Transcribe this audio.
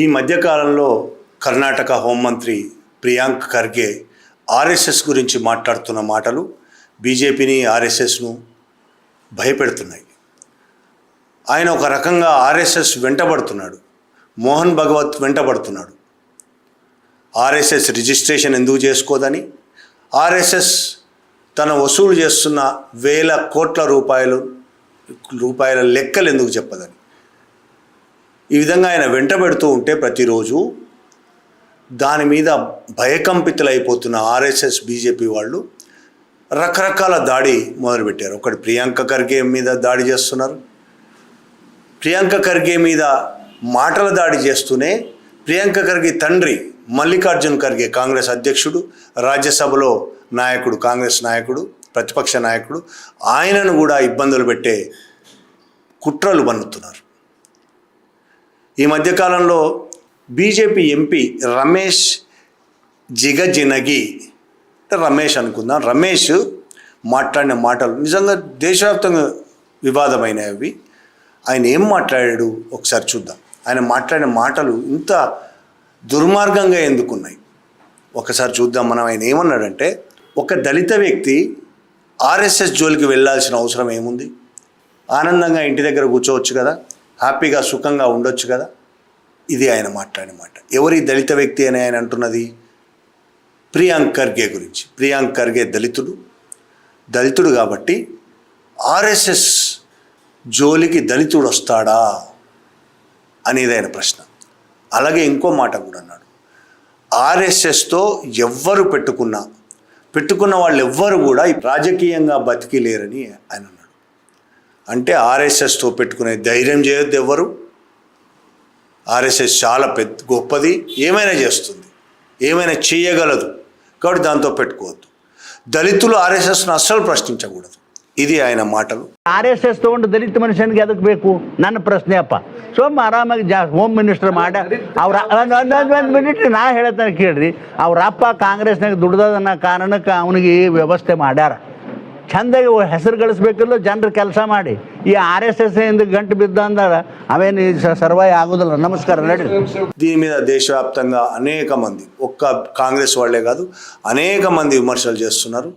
ఈ మధ్యకాలంలో కర్ణాటక హోంమంత్రి ప్రియాంక్ ఖర్గే ఆర్ఎస్ఎస్ గురించి మాట్లాడుతున్న మాటలు బీజేపీని ఆర్ఎస్ఎస్ను భయపెడుతున్నాయి. ఆయన ఒక రకంగా RSS వెంటబడుతున్నాడు, Mohan Bhagwat వెంటబడుతున్నాడు. RSS registration ఎందుకు చేసుకోదని, ఆర్ఎస్ఎస్ తన వసూలు చేస్తున్న వేల కోట్ల రూపాయల లెక్కలు ఎందుకు చెప్పదని, ఈ విధంగా ఆయన వెంటబెడుతూ ఉంటే ప్రతిరోజు దాని మీద భయకంపితులైపోతున్న ఆర్ఎస్ఎస్ బీజేపీ వాళ్ళు రకరకాల దాడి మొదలుపెట్టారు. ఒకటి ప్రియాంక ఖర్గే మీద దాడి చేస్తున్నారు. ప్రియాంక ఖర్గే మీద మాటల దాడి చేస్తూనే ప్రియాంక ఖర్గే తండ్రి మల్లికార్జున్ ఖర్గే కాంగ్రెస్ అధ్యక్షుడు, రాజ్యసభలో నాయకుడు, కాంగ్రెస్ నాయకుడు, ప్రతిపక్ష నాయకుడు, ఆయనను కూడా ఇబ్బందులు పెట్టే కుట్రలు పన్నుతున్నారు. ఈ మధ్యకాలంలో బీజేపీ ఎంపీ రమేష్ జిగజినగి, రమేష్ అనుకుందాం, రమేష్ మాట్లాడిన మాటలు నిజంగా దేశవ్యాప్తంగా వివాదమైనవి. ఆయన ఏం మాట్లాడాడు ఒకసారి చూద్దాం. ఆయన మాట్లాడిన మాటలు ఇంత దుర్మార్గంగా ఎందుకున్నాయి ఒకసారి చూద్దాం మనం. ఆయన ఏమన్నాడంటే, ఒక దళిత వ్యక్తి ఆర్ఎస్ఎస్ జోలికి వెళ్ళాల్సిన అవసరం ఏముంది? ఆనందంగా ఇంటి దగ్గర కూర్చోవచ్చు కదా, హ్యాపీగా సుఖంగా ఉండొచ్చు కదా. ఇది ఆయన మాట్లాడిన మాట. ఎవరి దళిత వ్యక్తి అని ఆయన అంటున్నది? ప్రియాంక్ ఖర్గే గురించి. ప్రియాంక్ ఖర్గే దళితుడు కాబట్టి ఆర్ఎస్ఎస్ జోలికి దళితుడు వస్తాడా అనేది ఆయన ప్రశ్న. అలాగే ఇంకో మాట కూడా అన్నాడు, ఆర్ఎస్ఎస్తో ఎవ్వరు పెట్టుకున్న వాళ్ళు ఎవ్వరు కూడా రాజకీయంగా బతికి లేరని ఆయన అన్నాడు. అంటే ఆర్ఎస్ఎస్తో పెట్టుకునే ధైర్యం చేయొద్దు ఎవ్వరు. ఆర్ఎస్ఎస్ చాలా గొప్పది, ఏమైనా చేస్తుంది, ఏమైనా చేయగలదు, కాబట్టి దాంతో పెట్టుకోవద్దు. దళితులు ఆర్ఎస్ఎస్ను అస్సలు ಪ್ರಶ್ನಿಸಕೂಡದು. ఇది ఆయన ಮಾಟಲು. ಆರ್ಎಸ್ಎಸ್ ತಗೊಂಡು ದಲಿತ ಮನುಷ್ಯನಿಗೆ ಅದಕ್ಕೆ ಬೇಕು ನನ್ನ ಪ್ರಶ್ನೆ ಅಪ್ಪ. ಸೋಮ ಆರಾಮಾಗಿ ಹೋಮ್ ಮಿನಿಸ್ಟರ್ ಮಾಡ ಅವ್ರ ಒಂದು ಮಿನಿಟ್ ನಾ ಹೇಳತ್ತಾನೆ ಕೇಳ್ರಿ. ಅವ್ರ ಅಪ್ಪ ಕಾಂಗ್ರೆಸ್ನಾಗ ದುಡ್ದದನ್ನ ಕಾರಣಕ್ಕೆ ಅವನಿಗೆ ವ್ಯವಸ್ಥೆ ಮಾಡ್ಯಾರ. ಚಂದಾಗಿ ಹೆಸರು ಗಳಿಸ್ಬೇಕಲ್ಲ, ಜನರು ಕೆಲಸ ಮಾಡಿ. ಈ ಆರ್ಎಸ್ಎಸ್ ಇಂದ ಗಂಟು ಬಿದ್ದ ಅಂದ್ರೆ ಅವೇನು ಸರ್ವೈವ್ ಆಗೋದಿಲ್ಲ. ನಮಸ್ಕಾರ, ನಡ್ರಿ. దీని మీద దేశవ్యాప్తంగా అనేక మంది, ఒక్క కాంగ్రెస్ వాళ్ళే కాదు, అనేక మంది విమర్శలు చేస్తున్నారు.